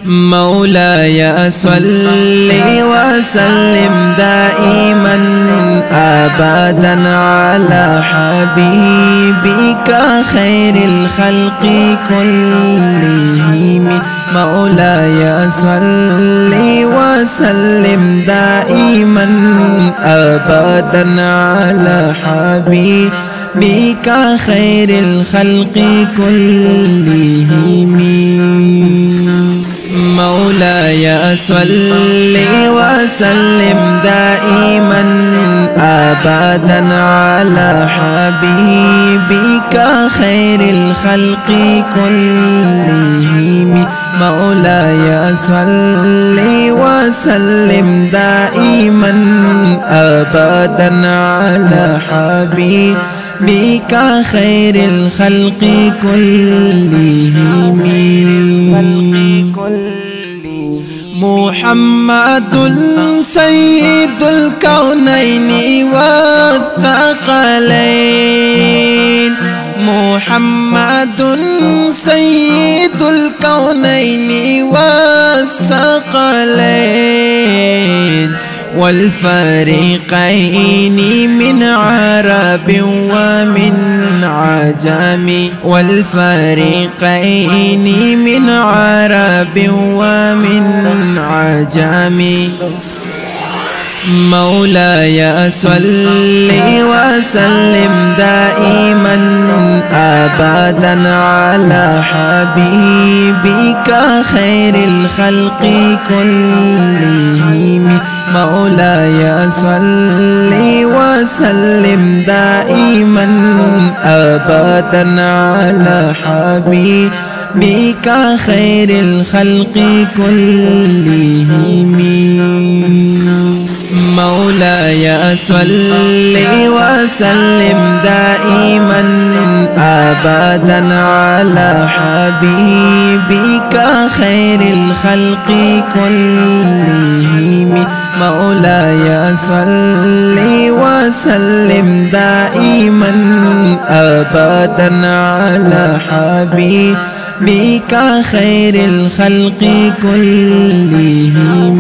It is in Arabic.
مولاي صل وسلم دائما أبدا على حبيبك خير الخلق كلهم. مولاي صل وسلم دائما أبدا على حبيبك خير الخلق كلهم. مولاي صل وسلم دائما أبدا على حبيبك خير الخلق كلهم. مولاي صل وسلم دائما أبدا على حبيبك خير الخلق كلهم. محمد سيد الكونين والثقلين. محمد سيد الكونين والثقلين والفريقين من عرب ومن عجم. والفريقين من عرب ومن عجم. مولاي صل وسلم دائما أبدا على حبيبك خير الخلق كلهم. مولاي صل وسلم دائما أبدا على حبيبك خير الخلق كلهم. مولاي صل وسلم دائما أبدا على حبيبك خير الخلق كلهم. مولاي صل وسلم دائما أبدا على حبيبك خير الخلق كلهم.